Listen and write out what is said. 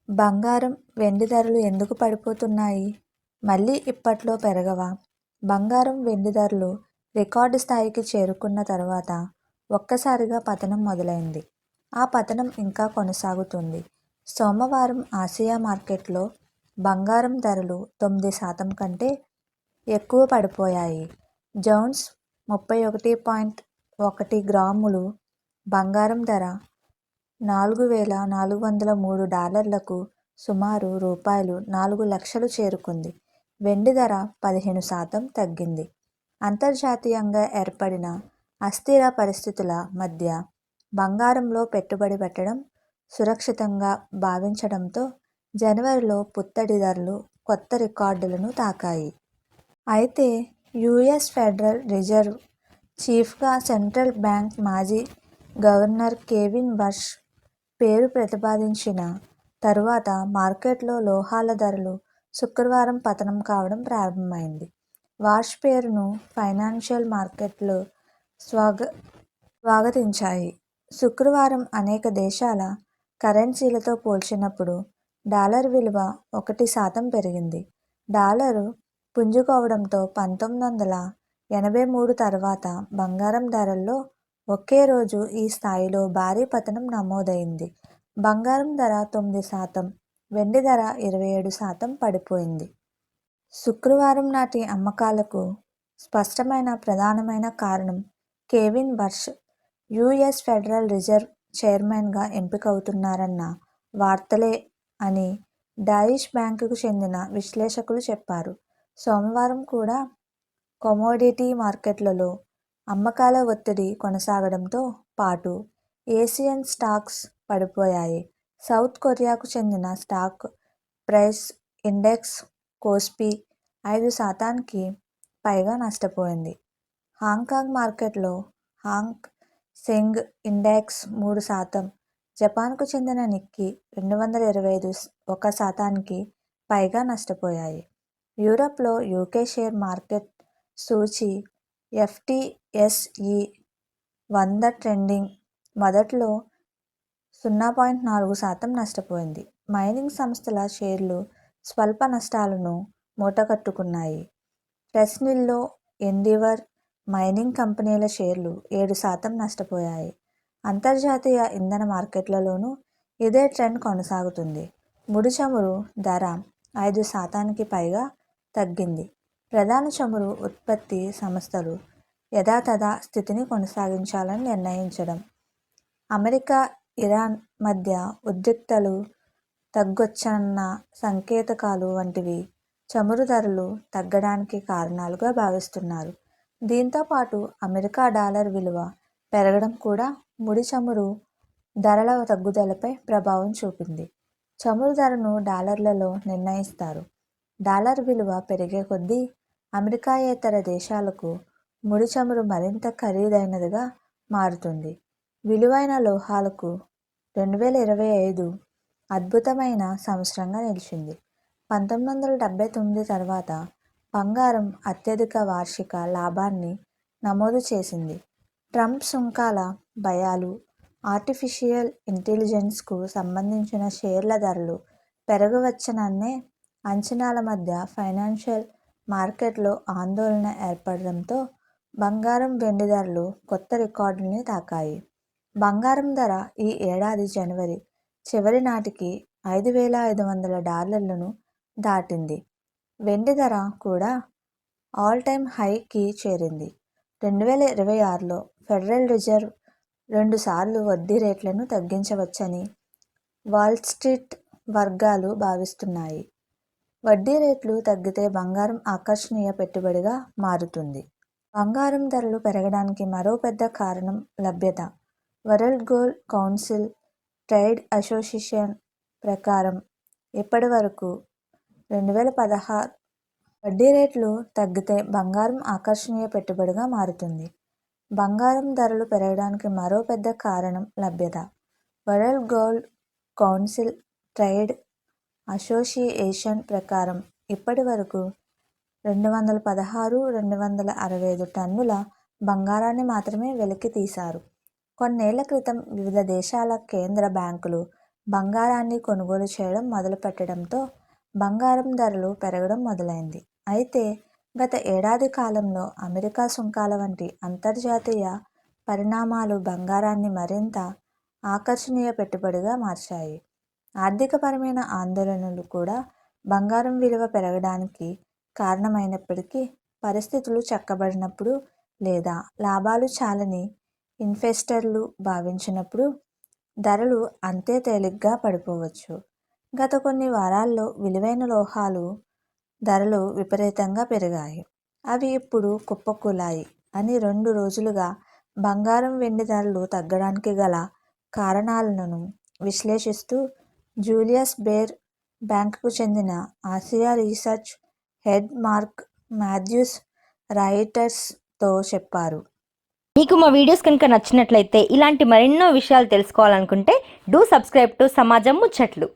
బంగారం, వెండి ధరలు ఎందుకు పడిపోతున్నాయి? మళ్ళీ ఇప్పట్లో పెరగవా? బంగారం, వెండి ధరలు రికార్డు స్థాయికి చేరుకున్న తర్వాత ఒక్కసారిగా పతనం మొదలైంది. ఆ పతనం ఇంకా కొనసాగుతుంది. సోమవారం ఆసియా మార్కెట్లో బంగారం ధరలు 9% కంటే ఎక్కువ పడిపోయాయి. జౌన్స్ 31.1 గ్రాములు బంగారం ధర $4,403లకు సుమారు రూ. 4 లక్షలు చేరుకుంది. వెండి ధర 15% తగ్గింది. అంతర్జాతీయంగా ఏర్పడిన అస్థిర పరిస్థితుల మధ్య బంగారంలో పెట్టుబడి పెట్టడం సురక్షితంగా భావించడంతో జనవరిలో పుత్తడి ధరలు కొత్త రికార్డులను తాకాయి. అయితే యుఎస్ ఫెడరల్ రిజర్వ్ చీఫ్గా సెంట్రల్ బ్యాంక్ మాజీ గవర్నర్ కెవిన్ వాష్ పేరు ప్రతిపాదించిన తరువాత మార్కెట్లో లోహాల ధరలు శుక్రవారం పతనం కావడం ప్రారంభమైంది. వాష్ పేరును ఫైనాన్షియల్ మార్కెట్లు స్వాగతించాయి. శుక్రవారం అనేక దేశాల కరెన్సీలతో పోల్చినప్పుడు డాలర్ విలువ 1% పెరిగింది. డాలరు పుంజుకోవడంతో 1983 తర్వాత బంగారం ధరల్లో ఒకే రోజు ఈ స్థాయిలో భారీ పతనం నమోదైంది. బంగారం ధర 9%, వెండి ధర 27% పడిపోయింది. శుక్రవారం నాటి అమ్మకాలకు స్పష్టమైన ప్రధానమైన కారణం Kevin wash US federal reserve చైర్మన్గా ఎంపికవుతున్నారన్న వార్తలే అని డాయిష్ బ్యాంకుకు చెందిన విశ్లేషకులు చెప్పారు. సోమవారం కూడా కమోడిటీ మార్కెట్లలో అమ్మకాల ఒత్తిడి కొనసాగడంతో పాటు ఏషియన్ స్టాక్స్ పడిపోయాయి. సౌత్ కొరియాకు చెందిన స్టాక్ ప్రైస్ ఇండెక్స్ కోస్పి 5%కి పైగా నష్టపోయింది. హాంకాంగ్ మార్కెట్లో హాంగ్ సెంగ్ ఇండెక్స్ 3%, జపాన్కు చెందిన నిక్కీ 225 1%కి పైగా నష్టపోయాయి. యూరప్లో యూకే షేర్ మార్కెట్ సూచీ ఎఫ్టిఎస్ఇ 100 ట్రేడింగ్ మొదట్లో 0.4% నష్టపోయింది. మైనింగ్ సంస్థల షేర్లు స్వల్ప నష్టాలను మూటగట్టుకున్నాయి. ఫ్రెస్నిల్లో ఎండివర్ మైనింగ్ కంపెనీల షేర్లు 7% నష్టపోయాయి. అంతర్జాతీయ ఇంధన మార్కెట్లలోనూ ఇదే ట్రెండ్ కొనసాగుతుంది. ముడి చమురు ధర 5%కి పైగా తగ్గింది. ప్రధాన చమురు ఉత్పత్తి సంస్థలు యథాతథ స్థితిని కొనసాగించాలని నిర్ణయించడం, అమెరికా, ఇరాన్ మధ్య ఉద్రిక్తతలు తగ్గొచ్చన్న సంకేతాలు వంటివి చమురు ధరలు తగ్గడానికి కారణాలుగా భావిస్తున్నారు. దీంతో పాటు అమెరికా డాలర్ విలువ పెరగడం కూడా ముడి చమురు ధరల తగ్గుదలపై ప్రభావం చూపింది. చమురు ధరను డాలర్లలో నిర్ణయిస్తారు. డాలర్ విలువ పెరిగే కొద్దీ అమెరికాయేతర దేశాలకు ముడి చమురు మరింత ఖరీదైనదిగా మారుతుంది. విలువైన లోహాలకు 2025 అద్భుతమైన సంవత్సరంగా నిలిచింది. 1979 తర్వాత బంగారం అత్యధిక వార్షిక లాభాన్ని నమోదు చేసింది. ట్రంప్ సుంకాల భయాలు, ఆర్టిఫిషియల్ ఇంటెలిజెన్స్కు సంబంధించిన షేర్ల ధరలు పెరగవచ్చనే అంచనాల మధ్య ఫైనాన్షియల్ మార్కెట్లో ఆందోళన ఏర్పడడంతో బంగారం, వెండి ధరలు కొత్త రికార్డుల్ని తాకాయి. బంగారం ధర ఈ ఏడాది జనవరి చివరి నాటికి $5,500లను దాటింది. వెండి ధర కూడా ఆల్ టైమ్ హైకి చేరింది. 2026లో ఫెడరల్ రిజర్వ్ 2 సార్లు వడ్డీ రేట్లను తగ్గించవచ్చని వాల్స్ట్రీట్ వర్గాలు భావిస్తున్నాయి. వడ్డీ రేట్లు తగ్గితే బంగారం ఆకర్షణీయ పెట్టుబడిగా మారుతుంది. బంగారం ధరలు పెరగడానికి మరో పెద్ద కారణం లభ్యత. World gold council trade association ప్రకారం ఇప్పటి వరకు 2016 వడ్డీ రేట్లు తగ్గితే బంగారం ఆకర్షణీయ పెట్టుబడిగా మారుతుంది. బంగారం ధరలు పెరగడానికి మరో పెద్ద కారణం లభ్యత. World gold council trade association ప్రకారం ఇప్పటి వరకు 216-265 టన్నుల బంగారాన్ని మాత్రమే వెలికి తీశారు. కొన్నేళ్ల క్రితం వివిధ దేశాల కేంద్ర బ్యాంకులు బంగారాన్ని కొనుగోలు చేయడం మొదలుపెట్టడంతో బంగారం ధరలు పెరగడం మొదలైంది. అయితే గత ఏడాది కాలంలో అమెరికా సుంకాల వంటి అంతర్జాతీయ పరిణామాలు బంగారాన్ని మరింత ఆకర్షణీయ పెట్టుబడిగా మార్చాయి. ఆర్థికపరమైన ఆందోళనలు కూడా బంగారం విలువ పెరగడానికి కారణమైనప్పటికీ, పరిస్థితులు చక్కబడినప్పుడు లేదా లాభాలు చాలని ఇన్వెస్టర్లు భావించినప్పుడు ధరలు అంతే తేలిగ్గా పడిపోవచ్చు. గత కొన్ని వారాల్లో విలువైన లోహాలు ధరలు విపరీతంగా పెరిగాయి. అవి ఇప్పుడు కుప్పకూలాయి అని 2 రోజులుగా బంగారం, వెండి ధరలు తగ్గడానికి గల కారణాలను విశ్లేషిస్తూ జూలియస్ బేర్ బ్యాంకుకు చెందిన Asia research head Mark Matthews రాయిటర్స్తో చెప్పారు. మీకు మా వీడియోస్ కనుక నచ్చినట్లయితే ఇలాంటి మరెన్నో విషయాలు తెలుసుకోవాలనుకుంటే డూ సబ్స్క్రైబ్ టు సమాజం ముచ్చట్లు.